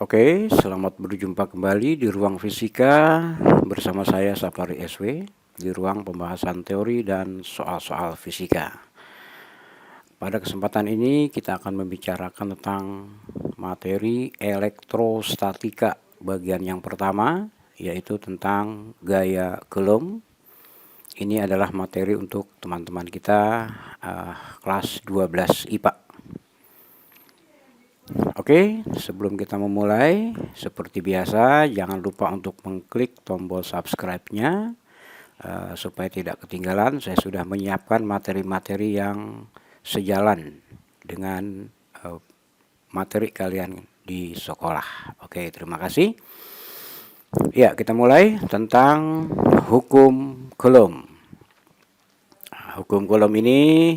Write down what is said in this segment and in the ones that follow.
Oke, selamat berjumpa kembali di ruang fisika bersama saya Sapari SW di ruang pembahasan teori dan soal-soal fisika. Pada kesempatan ini kita akan membicarakan tentang materi elektrostatika bagian yang pertama, yaitu tentang gaya Coulomb. Ini adalah materi untuk teman-teman kita kelas 12 IPA. Oke, sebelum kita memulai, seperti biasa, jangan lupa untuk mengklik tombol subscribe-nya supaya tidak ketinggalan. Saya sudah menyiapkan materi-materi yang sejalan dengan materi kalian di sekolah. Oke, terima kasih. Ya, kita mulai tentang hukum Coulomb. Hukum Coulomb ini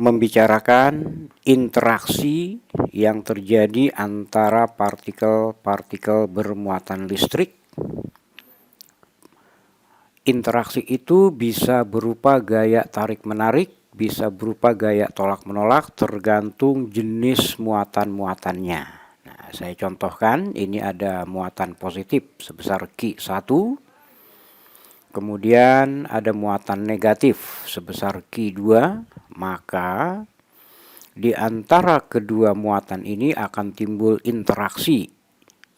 membicarakan interaksi yang terjadi antara partikel-partikel bermuatan listrik. Interaksi itu bisa berupa gaya tarik-menarik, bisa berupa gaya tolak-menolak, tergantung jenis muatan-muatannya. Nah, saya contohkan, ini ada muatan positif sebesar Q1, kemudian ada muatan negatif sebesar Q2, maka di antara kedua muatan ini akan timbul interaksi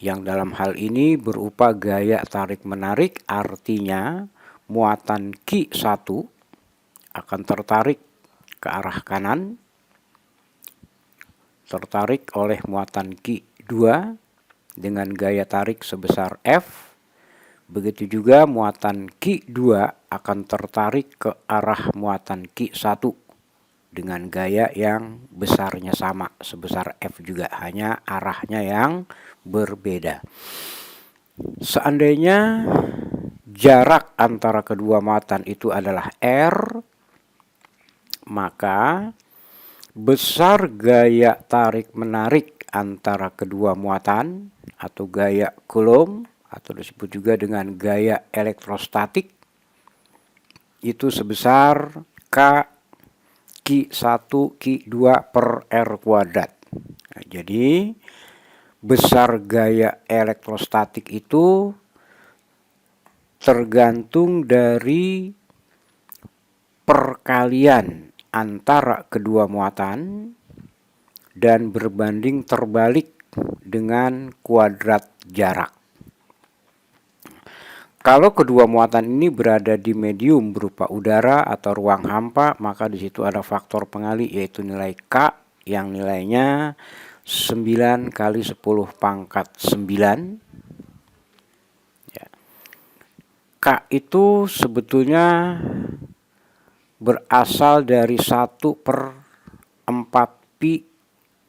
yang dalam hal ini berupa gaya tarik-menarik, artinya muatan Q1 akan tertarik ke arah kanan, tertarik oleh muatan Q2 dengan gaya tarik sebesar F. Begitu juga muatan Q2 akan tertarik ke arah muatan Q1 dengan gaya yang besarnya sama, sebesar F juga, hanya arahnya yang berbeda. Seandainya jarak antara kedua muatan itu adalah R, maka besar gaya tarik-menarik antara kedua muatan atau gaya Coulomb, atau disebut juga dengan gaya elektrostatik, itu sebesar K Q1 Q2 per R kuadrat. Nah, jadi besar gaya elektrostatik itu tergantung dari perkalian antara kedua muatan dan berbanding terbalik dengan kuadrat jarak. Kalau kedua muatan ini berada di medium berupa udara atau ruang hampa, maka di situ ada faktor pengali, yaitu nilai K yang nilainya 9 kali 10 pangkat 9. Ya. K itu sebetulnya berasal dari 1 per 4 pi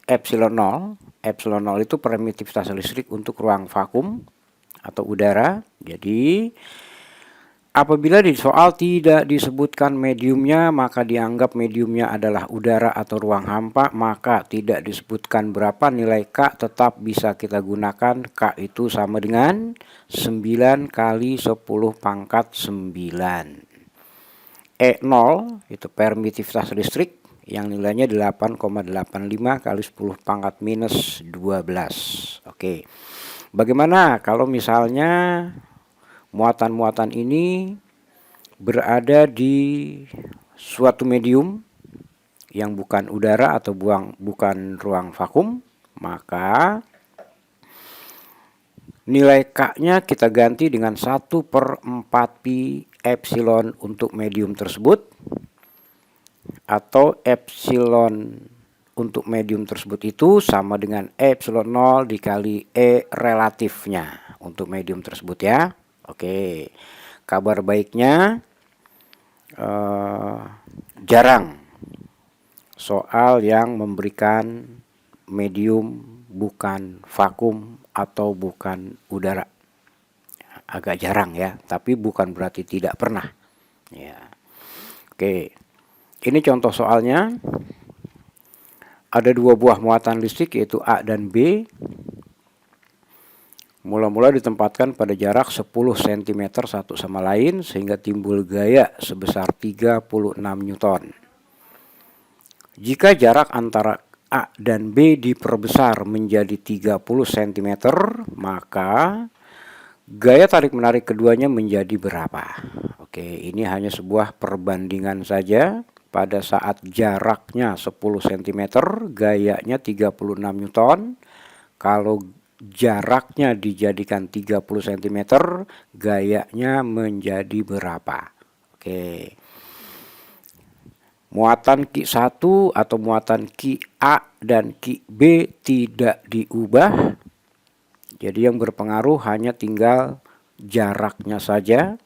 epsilon 0. Epsilon 0 itu permitivitas listrik untuk ruang vakum atau udara. Jadi apabila di soal tidak disebutkan mediumnya, maka dianggap mediumnya adalah udara atau ruang hampa, maka tidak disebutkan berapa nilai K, tetap bisa kita gunakan K itu sama dengan 9 kali 10 pangkat 9. E0 itu permitivitas listrik yang nilainya 8,85 kali 10 pangkat minus 12. Oke. Bagaimana kalau misalnya muatan-muatan ini berada di suatu medium yang bukan udara atau bukan ruang vakum, maka nilai K-nya kita ganti dengan 1 per 4 pi epsilon untuk medium tersebut, atau epsilon untuk medium tersebut itu sama dengan epsilon 0 dikali E relatifnya untuk medium tersebut ya. Oke, kabar baiknya jarang soal yang memberikan medium bukan vakum atau bukan udara. Agak jarang ya, tapi bukan berarti tidak pernah. Ya. Oke, ini contoh soalnya. Ada dua buah muatan listrik yaitu A dan B. Mula-mula ditempatkan pada jarak 10 cm satu sama lain sehingga timbul gaya sebesar 36 Newton. Jika jarak antara A dan B diperbesar menjadi 30 cm, maka gaya tarik-menarik keduanya menjadi berapa? Oke, ini hanya sebuah perbandingan saja. Pada saat jaraknya 10 cm, gayanya 36 Newton. Kalau jaraknya dijadikan 30 cm, gayanya menjadi berapa? Oke. Muatan Q1 atau muatan QA dan QB tidak diubah. Jadi yang berpengaruh hanya tinggal jaraknya saja.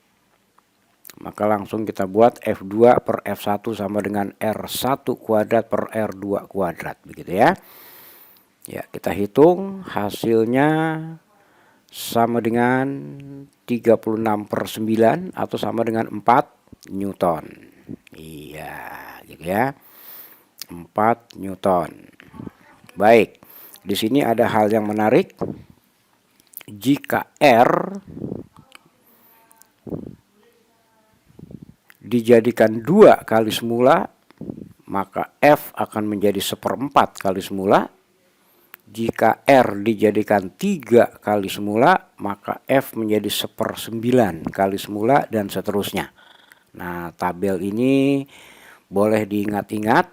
Maka langsung kita buat F2 per F1 sama dengan R1 kuadrat per R2 kuadrat. Begitu ya. Ya, kita hitung hasilnya sama dengan 36 per 9 atau sama dengan 4 Newton. Iya, gitu ya. 4 Newton. Baik, di sini ada hal yang menarik. Jika R dijadikan 2 kali semula, maka F akan menjadi 1/4 kali semula. Jika R dijadikan 3 kali semula, maka F menjadi 1/9 kali semula, dan seterusnya. Nah, tabel ini boleh diingat-ingat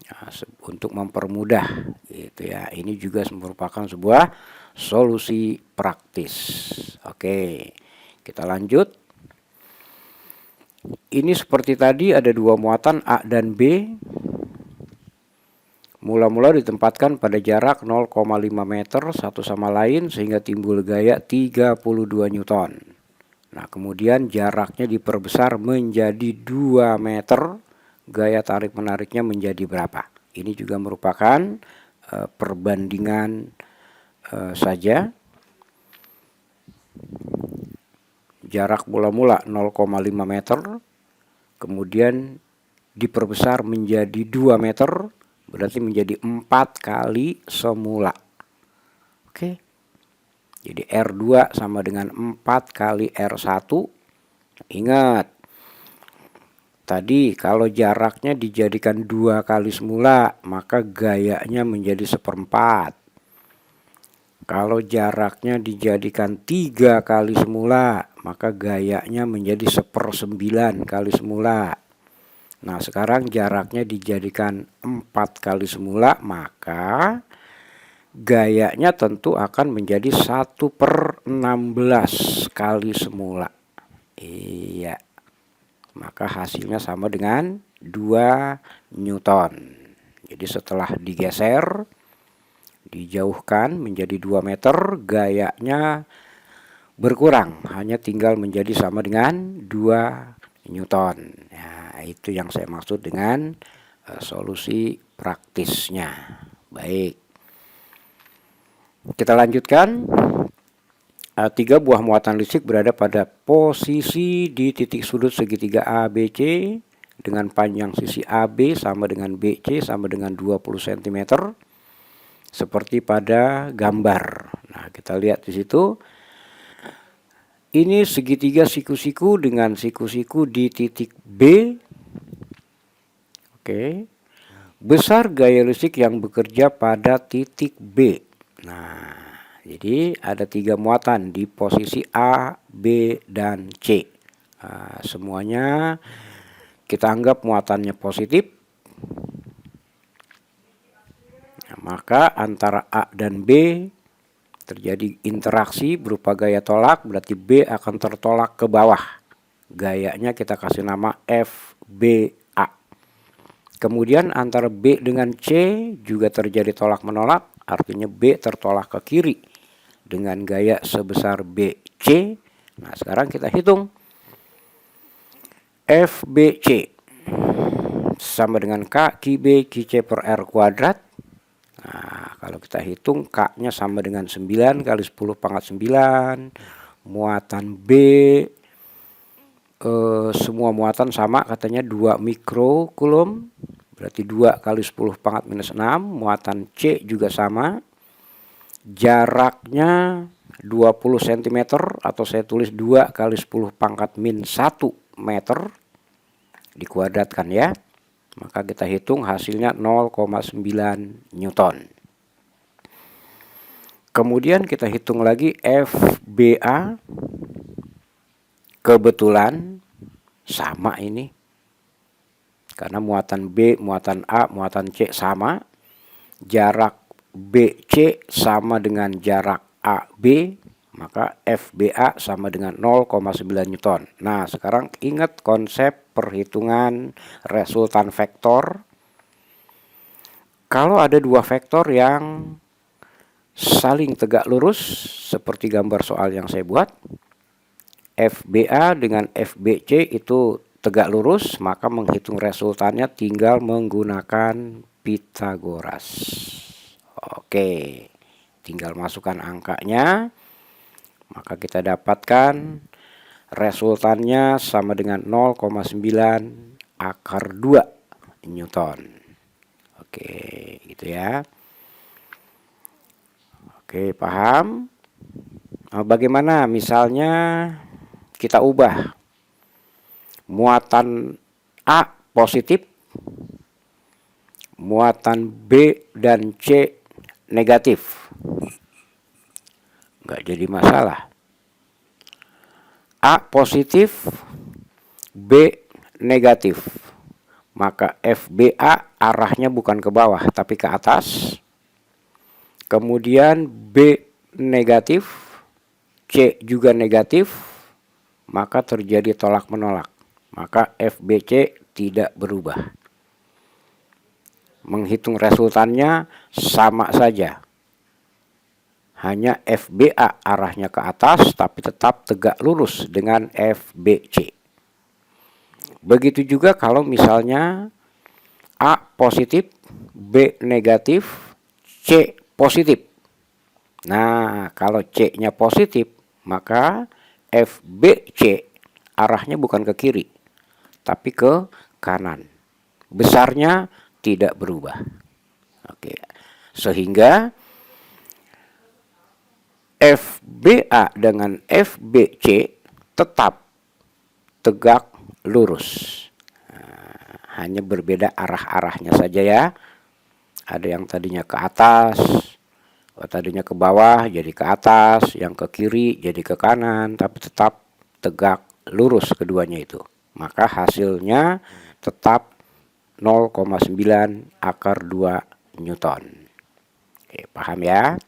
ya, untuk mempermudah gitu ya. Ini juga merupakan sebuah solusi praktis. Oke, kita lanjut. Ini seperti tadi, ada dua muatan A dan B. Mula-mula ditempatkan pada jarak 0,5 meter satu sama lain sehingga timbul gaya 32 Newton. Nah, kemudian jaraknya diperbesar menjadi 2 meter. Gaya tarik-menariknya menjadi berapa? Ini juga merupakan perbandingan saja. Jarak mula-mula 0,5 meter, kemudian diperbesar menjadi 2 meter, berarti menjadi 4 kali semula. Oke. Jadi R2 sama dengan 4 kali R1. Ingat, tadi kalau jaraknya dijadikan 2 kali semula, maka gayanya menjadi 1/4. Kalau jaraknya dijadikan 3 kali semula, maka gayanya menjadi 1/9 kali semula. Nah, sekarang jaraknya dijadikan 4 kali semula, maka gayanya tentu akan menjadi 1/16 kali semula. Iya. Maka hasilnya sama dengan 2 Newton. Jadi setelah digeser, dijauhkan menjadi 2 meter, gayanya berkurang, hanya tinggal menjadi sama dengan 2 Newton. Nah, itu yang saya maksud dengan solusi praktisnya. Baik, kita lanjutkan. 3 buah muatan listrik berada pada posisi di titik sudut segitiga ABC dengan panjang sisi AB sama dengan BC sama dengan 20 cm. Seperti pada gambar. Nah, kita lihat di situ. Ini segitiga siku-siku dengan siku-siku di titik B. Oke. Besar gaya listrik yang bekerja pada titik B. Nah, jadi ada 3 muatan di posisi A, B, dan C. Nah, semuanya kita anggap muatannya positif. Maka antara A dan B terjadi interaksi berupa gaya tolak, berarti B akan tertolak ke bawah. Gayanya kita kasih nama FBA. Kemudian antara B dengan C juga terjadi tolak-menolak, artinya B tertolak ke kiri dengan gaya sebesar BC. Nah, sekarang kita hitung. FBC sama dengan K QB QC per R kuadrat. Nah, kalau kita hitung K-nya sama dengan 9 kali 10 pangkat 9. Muatan B, semua muatan sama katanya 2 mikrokulum. Berarti 2 kali 10 pangkat minus 6. Muatan C juga sama. Jaraknya 20 cm atau saya tulis 2 kali 10 pangkat min 1 meter. Dikuadratkan ya. Maka kita hitung hasilnya 0,9 Newton. Kemudian kita hitung lagi FBA. Kebetulan sama ini. Karena muatan B, muatan A, muatan C sama. Jarak BC sama dengan jarak AB. Maka FBA sama dengan 0,9 Newton. Nah, sekarang ingat konsep perhitungan resultan vektor. Kalau ada dua vektor yang saling tegak lurus, seperti gambar soal yang saya buat, FBA dengan FBC itu tegak lurus, maka menghitung resultannya tinggal menggunakan Pythagoras. Oke, tinggal masukkan angkanya. Maka kita dapatkan resultannya sama dengan 0,9 akar 2 Newton. Oke, gitu ya. Oke, paham? Nah, bagaimana misalnya kita ubah muatan A positif, muatan B dan C negatif. Nggak jadi masalah. A positif, B negatif. Maka FBA arahnya bukan ke bawah tapi ke atas. Kemudian B negatif, C juga negatif, maka terjadi tolak menolak. Maka FBC tidak berubah. Menghitung resultannya sama saja. Hanya FBA arahnya ke atas tapi tetap tegak lurus dengan FBC. Begitu juga kalau misalnya A positif, B negatif, C positif. Nah, kalau C-nya positif, maka FBC arahnya bukan ke kiri, tapi ke kanan. Besarnya tidak berubah. Oke. Sehingga FBA dengan FBC tetap tegak lurus. Nah, hanya berbeda arah-arahnya saja ya. Ada yang tadinya ke atas, tadinya ke bawah jadi ke atas, yang ke kiri jadi ke kanan, tapi tetap tegak lurus keduanya itu. Maka hasilnya tetap 0,9 akar 2 Newton. Oke, paham ya?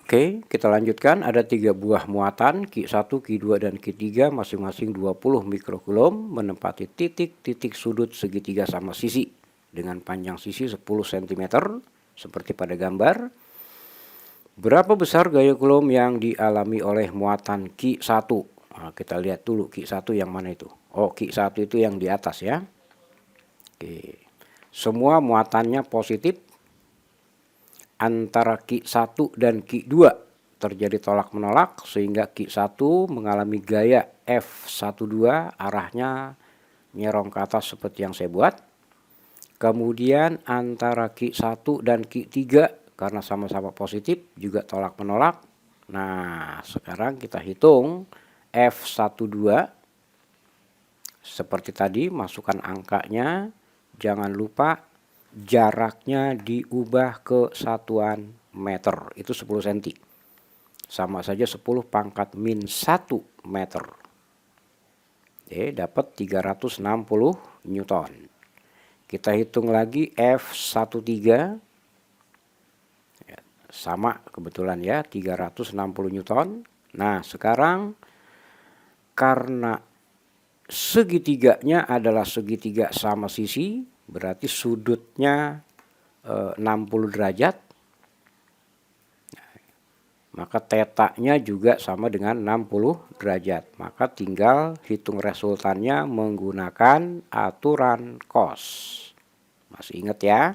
Oke, kita lanjutkan. Ada 3 buah muatan, Q1, Q2, dan Q3, masing-masing 20 mikrokulom, menempati titik-titik sudut segitiga sama sisi, dengan panjang sisi 10 cm, seperti pada gambar. Berapa besar gaya kulom yang dialami oleh muatan Q1? Nah, kita lihat dulu Q1 yang mana itu. Oh, Q1 itu yang di atas ya. Oke. Semua muatannya positif. Antara Q1 dan Q2 terjadi tolak menolak sehingga Q1 mengalami gaya F12, arahnya nyerong ke atas seperti yang saya buat. Kemudian antara Q1 dan Q3 karena sama-sama positif juga tolak menolak. Nah, sekarang kita hitung F12 seperti tadi, masukkan angkanya. Jangan lupa jaraknya diubah ke satuan meter, itu 10 cm. Sama saja 10 pangkat min 1 meter. Oke, dapat 360 Newton. Kita hitung lagi F13. Ya, sama kebetulan ya, 360 Newton. Nah, sekarang karena segitiganya adalah segitiga sama sisi, berarti sudutnya 60 derajat. Maka tetanya juga sama dengan 60 derajat. Maka tinggal hitung resultannya menggunakan aturan cos. Masih ingat ya?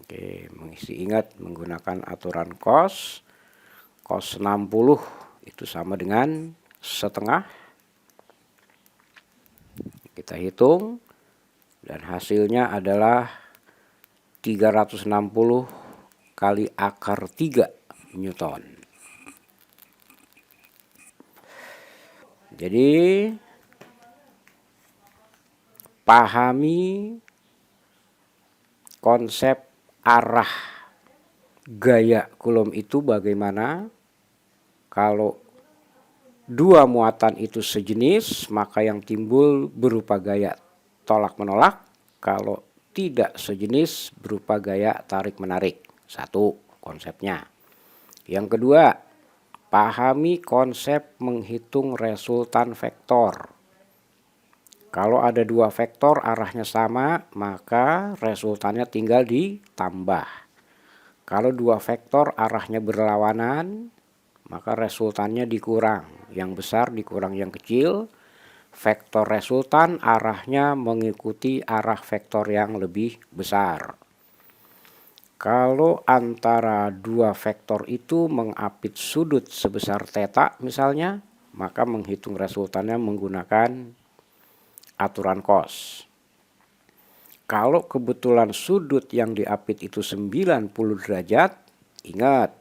Oke, masih ingat menggunakan aturan cos. Cos 60 itu sama dengan setengah. Kita hitung. Dan hasilnya adalah 360 kali akar 3 Newton. Jadi pahami konsep arah gaya Coulomb itu bagaimana. Kalau dua muatan itu sejenis, maka yang timbul berupa gaya tolak menolak. Kalau tidak sejenis, berupa gaya tarik menarik. Satu konsepnya. Yang kedua, pahami konsep menghitung resultan vektor. Kalau ada dua vektor arahnya sama, maka resultannya tinggal ditambah. Kalau dua vektor arahnya berlawanan, maka resultannya dikurang. Yang besar dikurang yang kecil. Vektor resultan arahnya mengikuti arah vektor yang lebih besar. Kalau antara dua vektor itu mengapit sudut sebesar theta misalnya, maka menghitung resultannya menggunakan aturan cos. Kalau kebetulan sudut yang diapit itu 90 derajat, ingat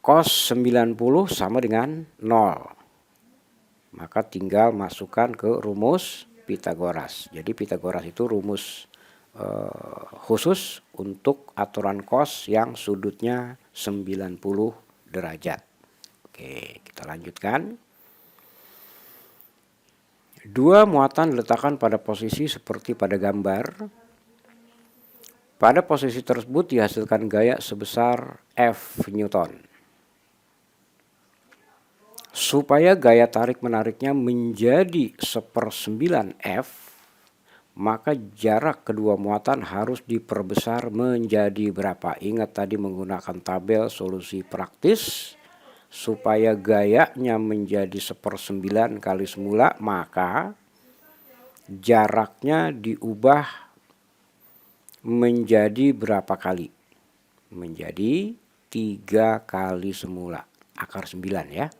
cos 90 sama dengan 0. Maka tinggal masukkan ke rumus Pythagoras. Jadi Pythagoras itu rumus khusus untuk aturan cos yang sudutnya 90 derajat. Oke, kita lanjutkan. Dua muatan diletakkan pada posisi seperti pada gambar. Pada posisi tersebut dihasilkan gaya sebesar F Newton. Supaya gaya tarik-menariknya menjadi 1/9 F, maka jarak kedua muatan harus diperbesar menjadi berapa? Ingat tadi menggunakan tabel solusi praktis. Supaya gayanya menjadi 1/9 kali semula, maka jaraknya diubah menjadi berapa kali? Menjadi 3 kali semula. Akar 9 ya.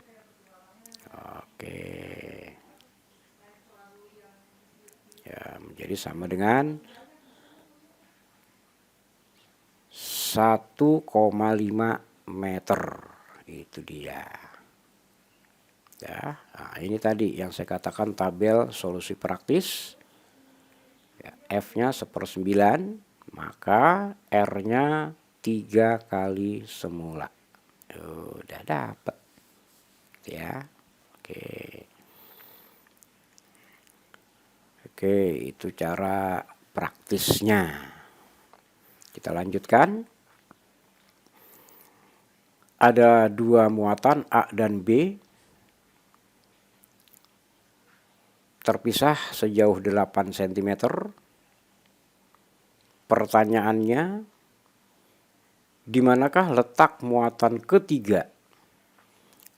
Oke. Ya, menjadi sama dengan 1,5 meter. Itu dia. Ya, nah ini tadi yang saya katakan tabel solusi praktis. Ya, F-nya 1/9, maka R-nya 3 kali semula. Udah dapat. Ya. Oke. Oke, itu cara praktisnya. Kita lanjutkan. Ada dua muatan A dan B terpisah sejauh 8 cm. Pertanyaannya, di manakah letak muatan ketiga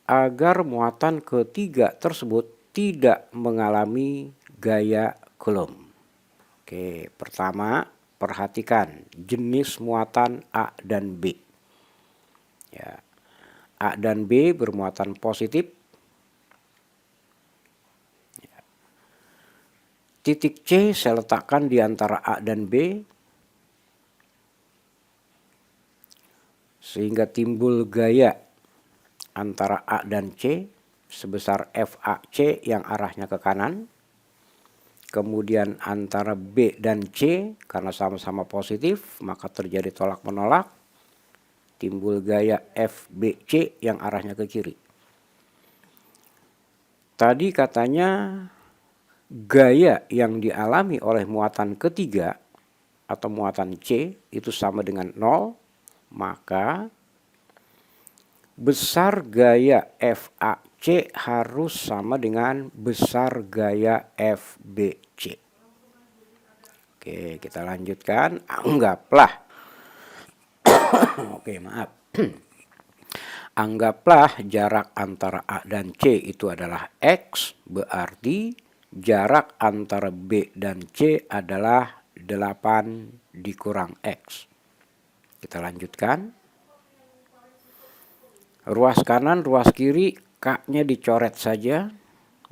agar muatan ketiga tersebut tidak mengalami gaya Coulomb? Oke, pertama perhatikan jenis muatan A dan B. Ya. A dan B bermuatan positif. Ya. Titik C saya letakkan di antara A dan B. Sehingga timbul gaya antara A dan C sebesar FAC yang arahnya ke kanan. Kemudian antara B dan C karena sama-sama positif maka terjadi tolak menolak. Timbul gaya FBC yang arahnya ke kiri. Tadi katanya gaya yang dialami oleh muatan ketiga atau muatan C itu sama dengan 0, maka besar gaya FAC harus sama dengan besar gaya FBC. Oke, kita lanjutkan. Anggaplah Oke, maaf. Anggaplah jarak antara A dan C itu adalah X, berarti jarak antara B dan C adalah 8 dikurang X. Kita lanjutkan. Ruas kanan, ruas kiri, K-nya dicoret saja.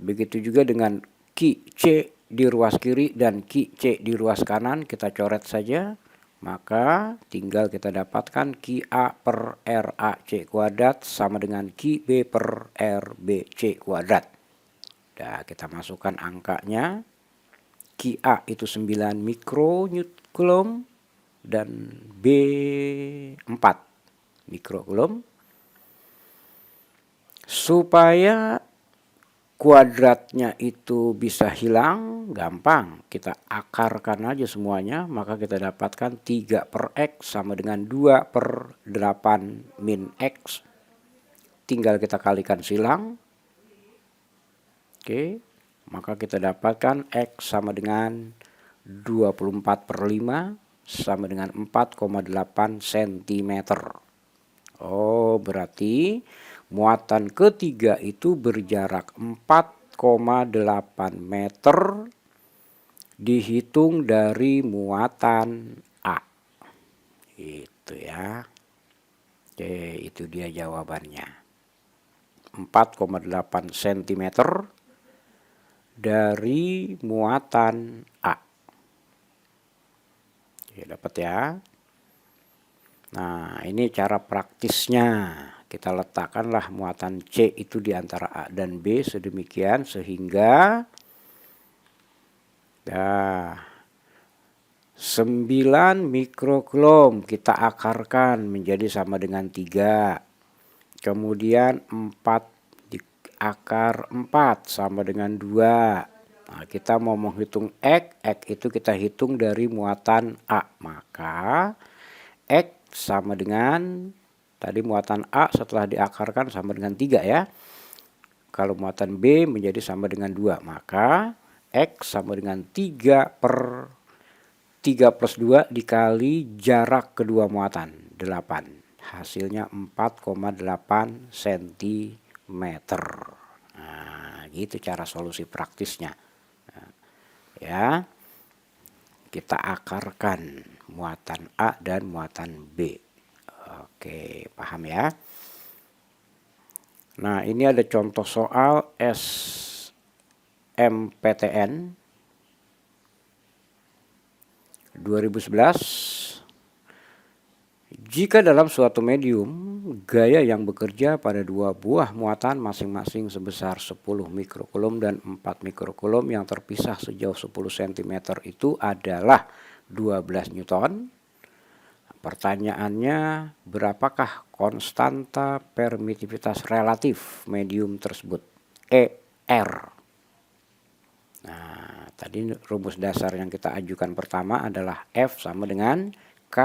Begitu juga dengan Ki C di ruas kiri dan Ki C di ruas kanan, kita coret saja. Maka tinggal kita dapatkan Ki A per RAC kuadrat sama dengan Ki B per RBC kuadrat. Nah, kita masukkan angkanya. Ki A itu 9 mikrocoulomb dan B 4 mikrocoulomb. Supaya kuadratnya itu bisa hilang, gampang. Kita akarkan aja semuanya, maka kita dapatkan 3 per X sama dengan 2 per 8 min X. Tinggal kita kalikan silang. Oke, maka kita dapatkan X sama dengan 24 per 5 sama dengan 4,8 cm. Oh, berarti muatan ketiga itu berjarak 4,8 meter dihitung dari muatan A. Itu ya. Oke, itu dia jawabannya. 4,8 cm dari muatan A. Oke, dapat ya. Nah, ini cara praktisnya. Kita letakkanlah muatan C itu di antara A dan B sedemikian sehingga 9 mikrocoulomb kita akarkan menjadi sama dengan 3. Kemudian 4 akar 4 sama dengan 2. Nah, kita mau menghitung X itu kita hitung dari muatan A. Maka X sama dengan tadi muatan A setelah diakarkan sama dengan 3 ya. Kalau muatan B menjadi sama dengan 2. Maka X sama dengan 3 per 3 plus 2 dikali jarak kedua muatan 8. Hasilnya 4,8 cm. Nah, gitu cara solusi praktisnya. Nah, ya, kita akarkan muatan A dan muatan B. Oke, paham ya? Nah, ini ada contoh soal SMPTN 2011. Jika dalam suatu medium gaya yang bekerja pada 2 buah muatan masing-masing sebesar 10 mikrocoulomb dan 4 mikrocoulomb yang terpisah sejauh 10 cm itu adalah 12 Newton. Pertanyaannya, berapakah konstanta permitivitas relatif medium tersebut? ER. Nah, tadi rumus dasar yang kita ajukan pertama adalah F sama dengan K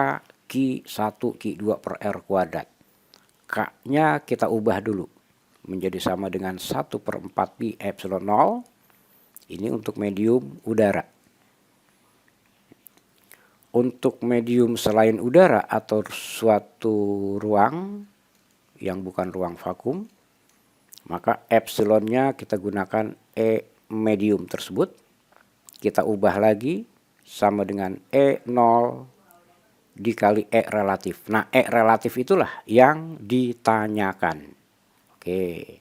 Ki 1 Ki 2 per R kuadrat. K-nya kita ubah dulu menjadi sama dengan 1 per 4 pi epsilon 0. Ini untuk medium udara. Untuk medium selain udara atau suatu ruang yang bukan ruang vakum, maka epsilonnya kita gunakan E medium tersebut. Kita ubah lagi sama dengan E0 dikali E relatif. Nah, E relatif itulah yang ditanyakan. Oke.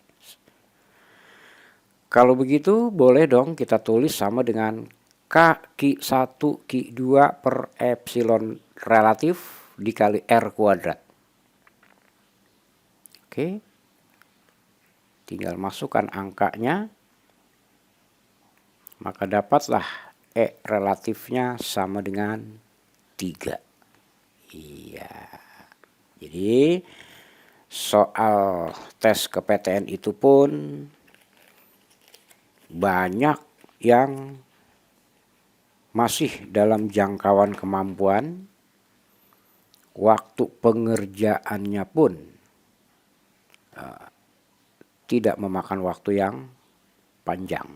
Kalau begitu boleh dong kita tulis sama dengan K Ki 1 Ki 2 per epsilon relatif dikali R kuadrat. Oke. Tinggal masukkan angkanya. Maka dapatlah E relatifnya sama dengan 3. Iya. Jadi soal tes ke-PTN itu pun banyak yang masih dalam jangkauan kemampuan. Waktu pengerjaannya pun tidak memakan waktu yang panjang.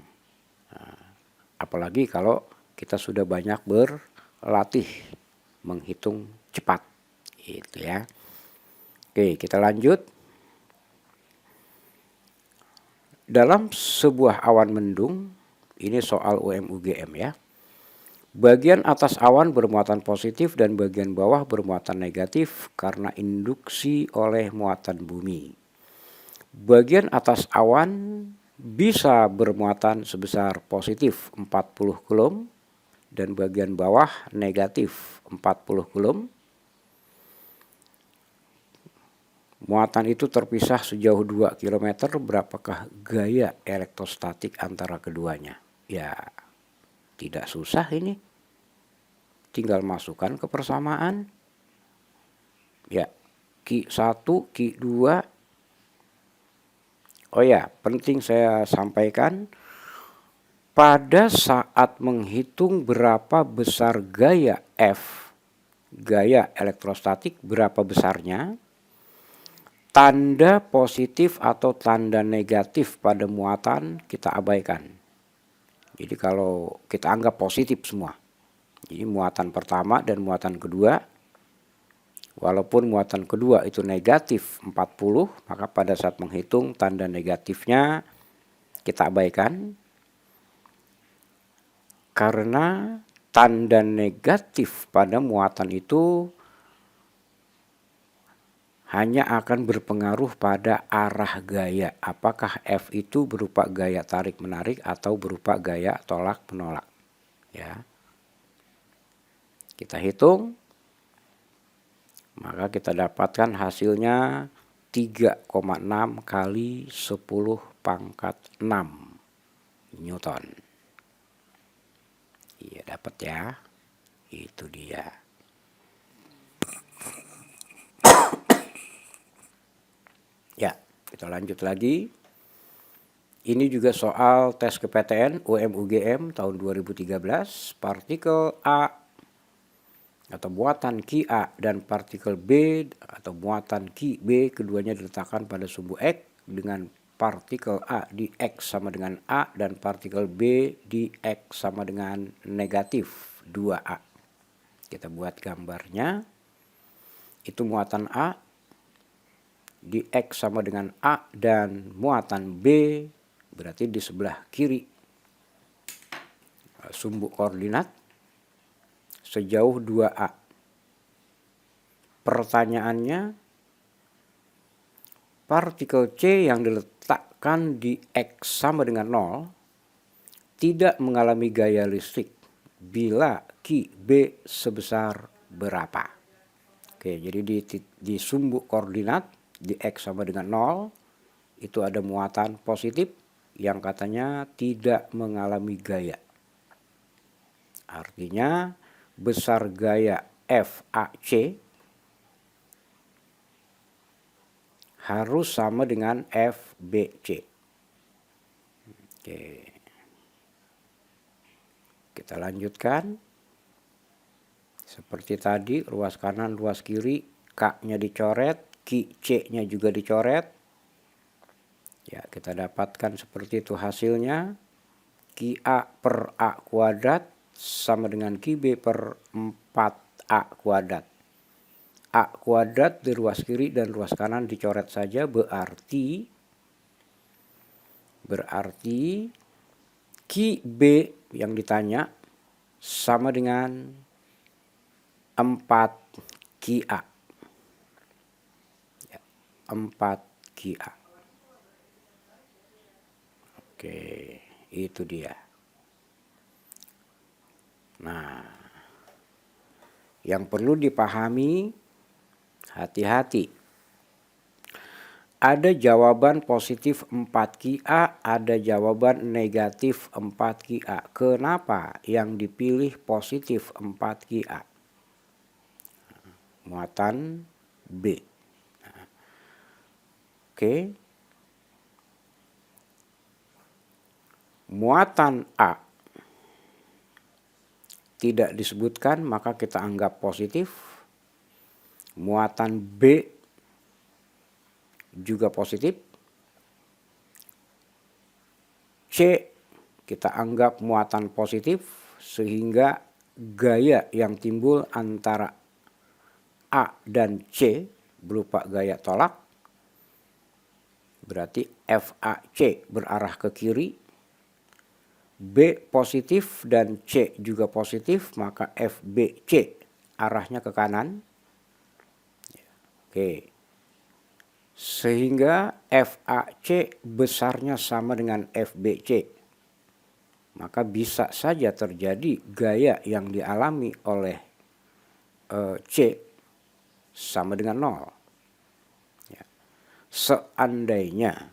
Apalagi kalau kita sudah banyak berlatih menghitung cepat, gitu ya. Oke, kita lanjut. Dalam sebuah awan mendung, ini soal UM-UGM ya. Bagian atas awan bermuatan positif dan bagian bawah bermuatan negatif karena induksi oleh muatan bumi. Bagian atas awan bisa bermuatan sebesar positif 40 coulomb dan bagian bawah negatif 40 coulomb. muatan itu terpisah sejauh 2 km, berapakah gaya elektrostatik antara keduanya? Ya, tidak susah ini. Tinggal masukkan ke persamaan. Ya, Q1, Q2. Oh ya, penting saya sampaikan, pada saat menghitung berapa besar gaya F, gaya elektrostatik berapa besarnya, tanda positif atau tanda negatif pada muatan kita abaikan. Jadi kalau kita anggap positif semua, jadi muatan pertama dan muatan kedua, walaupun muatan kedua itu negatif 40, maka pada saat menghitung tanda negatifnya kita abaikan. Karena tanda negatif pada muatan itu hanya akan berpengaruh pada arah gaya. Apakah F itu berupa gaya tarik-menarik atau berupa gaya tolak-menolak. Ya. Kita hitung, maka kita dapatkan hasilnya 3,6 kali 10 pangkat 6 Newton. Iya, dapat ya. Itu dia. Ya, kita lanjut lagi. Ini juga soal tes KPTN UM-UGM tahun 2013, partikel A atau muatan Ki A dan partikel B atau muatan Ki B, keduanya diletakkan pada sumbu X dengan partikel A di X sama dengan A dan partikel B di X sama dengan negatif 2A. Kita buat gambarnya. Itu muatan A di X sama dengan A dan muatan B berarti di sebelah kiri sumbu koordinat sejauh 2A. Pertanyaannya, partikel C yang diletakkan di X sama dengan 0 tidak mengalami gaya listrik bila Ki B sebesar berapa? Oke, jadi di sumbu koordinat di X sama dengan 0 itu ada muatan positif yang katanya tidak mengalami gaya. Artinya besar gaya FAC harus sama dengan FBC. Oke. Kita lanjutkan. Seperti tadi, ruas kanan, ruas kiri, K-nya dicoret, C-nya juga dicoret. Ya, kita dapatkan seperti itu hasilnya. Ki A per A kuadrat sama dengan Ki B per 4A kuadrat. A kuadrat di ruas kiri dan ruas kanan dicoret saja, berarti Ki B yang ditanya sama dengan 4 Ki A. 4 Ki A. Oke, itu dia. Nah, yang perlu dipahami, hati-hati. Ada jawaban positif 4 Ki A, ada jawaban negatif 4 Ki A. Kenapa yang dipilih positif 4 Ki A? Muatan B. Oke. Muatan A tidak disebutkan, maka kita anggap positif. Muatan B juga positif. C kita anggap muatan positif, sehingga gaya yang timbul antara A dan C berupa gaya tolak. Berarti FAC berarah ke kiri. B positif dan C juga positif, maka FBC arahnya ke kanan. Oke. Sehingga FAC besarnya sama dengan FBC. Maka bisa saja terjadi gaya yang dialami oleh C sama dengan 0. Ya. seandainya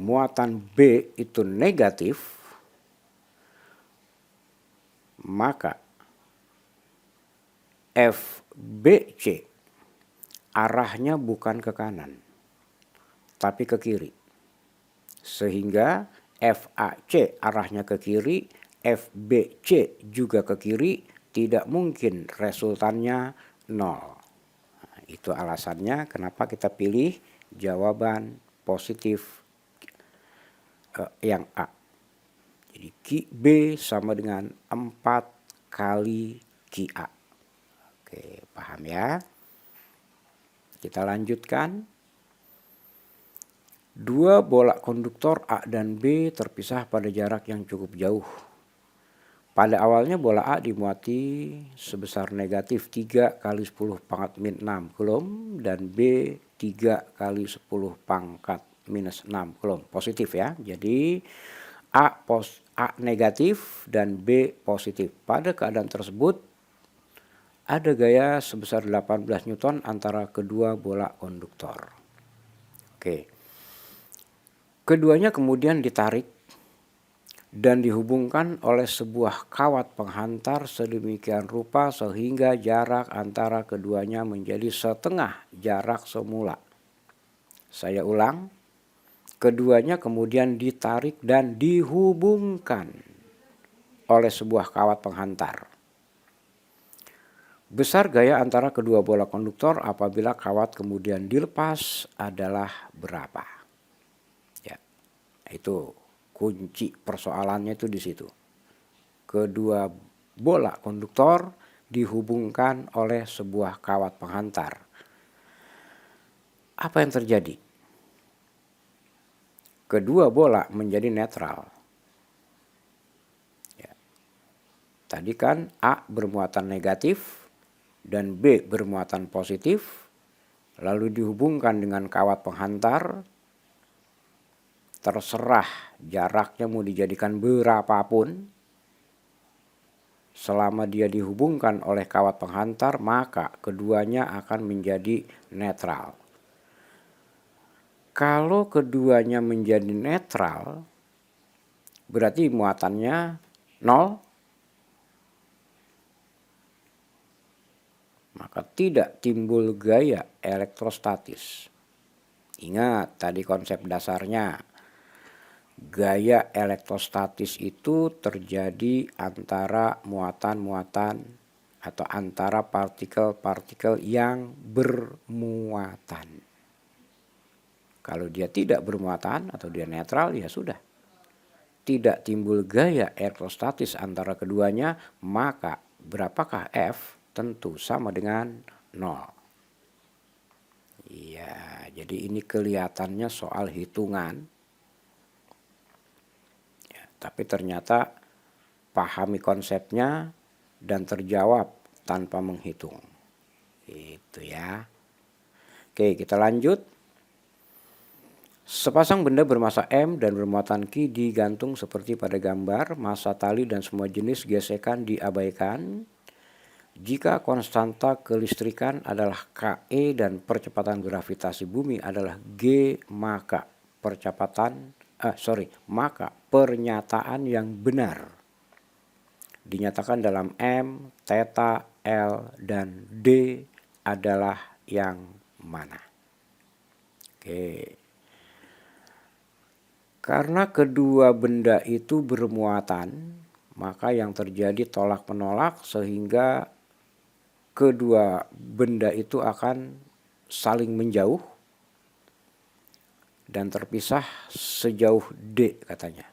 muatan B itu negatif, maka FBC arahnya bukan ke kanan, tapi ke kiri. Sehingga FAC arahnya ke kiri, FBC juga ke kiri, tidak mungkin resultannya 0. Nah, itu alasannya kenapa kita pilih jawaban positif yang A. Jadi QB sama dengan 4 kali QA. Oke, paham ya? Kita lanjutkan. Dua bola konduktor A dan B terpisah pada jarak yang cukup jauh. Pada awalnya bola A dimuati sebesar negatif 3 kali 10 pangkat min 6 coulomb dan B 3 kali 10 pangkat minus 6 coulomb. Positif ya. Jadi A negatif dan B positif. Pada keadaan tersebut ada gaya sebesar 18 Newton antara kedua bola konduktor. Oke. Keduanya kemudian ditarik dan dihubungkan oleh sebuah kawat penghantar sedemikian rupa sehingga jarak antara keduanya menjadi setengah jarak semula. Saya ulang, keduanya kemudian ditarik dan dihubungkan oleh sebuah kawat penghantar. Besar gaya antara kedua bola konduktor apabila kawat kemudian dilepas adalah berapa? Ya, itu kunci persoalannya itu di situ. Kedua bola konduktor dihubungkan oleh sebuah kawat penghantar. Apa yang terjadi? Kedua bola menjadi netral. Ya. Tadi kan A bermuatan negatif dan B bermuatan positif, lalu dihubungkan dengan kawat penghantar. Terserah jaraknya mau dijadikan berapapun, selama dia dihubungkan oleh kawat penghantar maka keduanya akan menjadi netral. Kalau keduanya menjadi netral berarti muatannya 0, maka tidak timbul gaya elektrostatis. Ingat tadi konsep dasarnya. Gaya elektrostatis itu terjadi antara muatan-muatan atau antara partikel-partikel yang bermuatan. Kalau dia tidak bermuatan atau dia netral ya sudah. Tidak timbul gaya elektrostatis antara keduanya, maka berapakah F? Tentu sama dengan 0. Iya, jadi ini kelihatannya soal hitungan. Ya, tapi ternyata pahami konsepnya dan terjawab tanpa menghitung. Itu ya. Oke, kita lanjut. Sepasang benda bermasa M dan bermuatan Q digantung seperti pada gambar. Massa tali dan semua jenis gesekan diabaikan. Jika konstanta kelistrikan adalah KE dan percepatan gravitasi bumi adalah G, maka pernyataan yang benar dinyatakan dalam M, theta, L, dan D adalah yang mana? Oke. Karena kedua benda itu bermuatan, maka yang terjadi tolak-menolak sehingga kedua benda itu akan saling menjauh dan terpisah sejauh D katanya.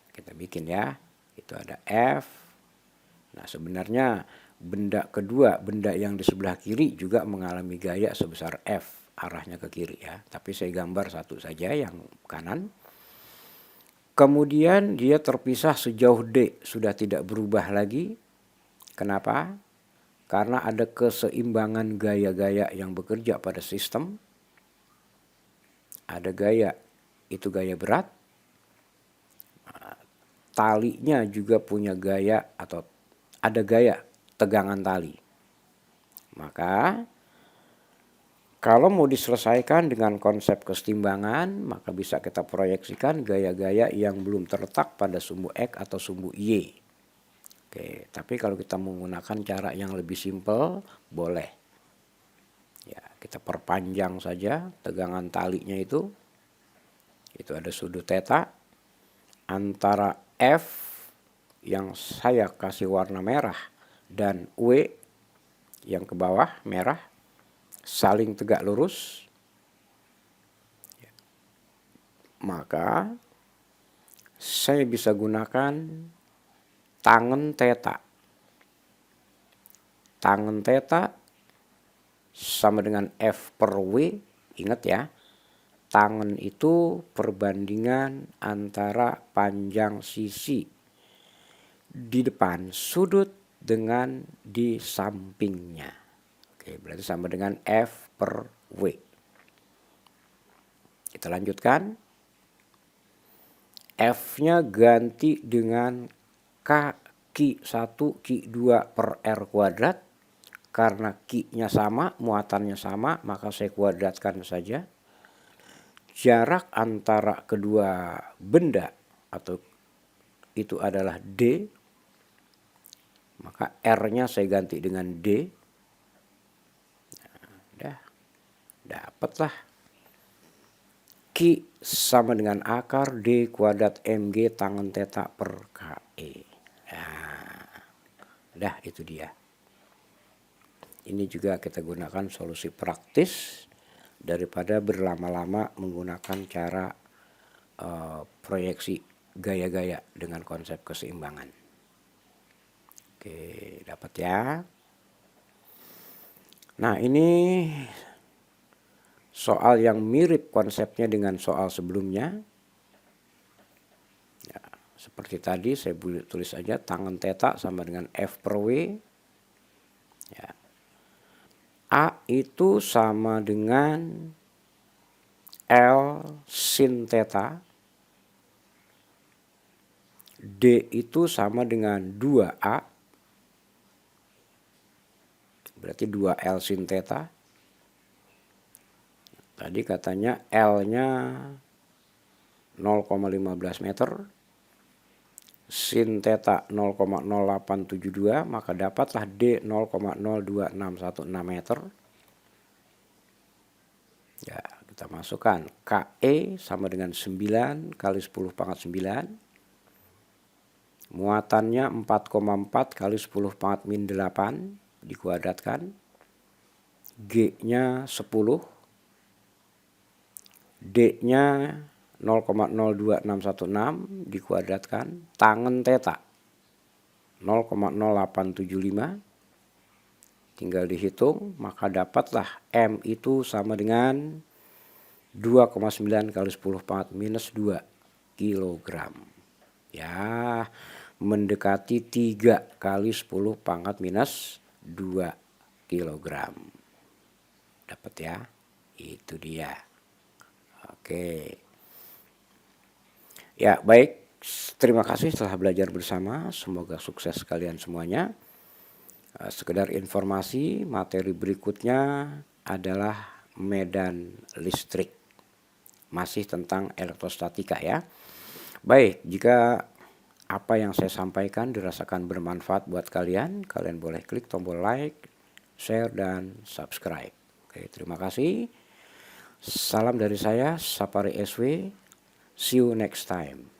Kita bikin ya, itu ada F. Nah sebenarnya benda kedua, benda yang di sebelah kiri juga mengalami gaya sebesar F, arahnya ke kiri ya. Tapi saya gambar satu saja yang kanan. Kemudian dia terpisah sejauh D, sudah tidak berubah lagi. Kenapa? Karena ada keseimbangan gaya-gaya yang bekerja pada sistem. Ada gaya, itu gaya berat. Talinya juga punya gaya atau ada gaya tegangan tali. Maka Kalau mau diselesaikan dengan konsep kesetimbangan, maka bisa kita proyeksikan gaya-gaya yang belum terletak pada sumbu X atau sumbu Y. Oke, tapi kalau kita menggunakan cara yang lebih simpel, boleh. Ya, kita perpanjang saja tegangan talinya itu. Itu ada sudut theta antara F yang saya kasih warna merah dan W yang ke bawah merah saling tegak lurus, maka saya bisa gunakan tangen theta. Tangen theta sama dengan F per W, ingat ya, tangen itu perbandingan antara panjang sisi di depan sudut dengan di sampingnya. Oke, berarti sama dengan F per W. Kita lanjutkan. F-nya ganti dengan K Q1 Q2 per R kuadrat. Karena Q-nya sama, muatannya sama, maka saya kuadratkan saja. Jarak antara kedua benda atau itu adalah D. Maka R-nya saya ganti dengan D. Nah, dapatlah Q sama dengan akar D kuadrat MG tangen theta per KE. Nah, itu dia. Ini juga kita gunakan solusi praktis daripada berlama-lama menggunakan cara proyeksi gaya-gaya dengan konsep keseimbangan. Oke, dapat ya. Nah, ini soal yang mirip konsepnya dengan soal sebelumnya. Ya, seperti tadi saya tulis aja tangen theta sama dengan F per W. Ya. A itu sama dengan L sin theta. D itu sama dengan 2A. Berarti 2L sin theta. Tadi katanya L-nya 0,15 meter. Sin theta 0,0872, maka dapatlah D 0,02616 meter. Ya, kita masukkan KE sama dengan 9 kali 10 pangkat 9. Muatannya 4,4 kali 10 pangkat min 8 dikuadratkan. G-nya 10. D-nya 0,02616 dikuadratkan. Tangen theta 0,0875. Tinggal dihitung, maka dapatlah M itu sama dengan 2,9 kali 10 pangkat minus 2 kilogram. Ya, mendekati 3 kali 10 pangkat minus 2 kilogram. Dapat ya? Itu dia. Oke. Ya, baik. Terima kasih telah belajar bersama. Semoga sukses kalian semuanya. Sekedar informasi, materi berikutnya adalah medan listrik. Masih tentang elektrostatika ya. Baik, jika apa yang saya sampaikan dirasakan bermanfaat buat kalian, kalian boleh klik tombol like, share, dan subscribe. Oke, terima kasih. Salam dari saya, Sapari SW. See you next time.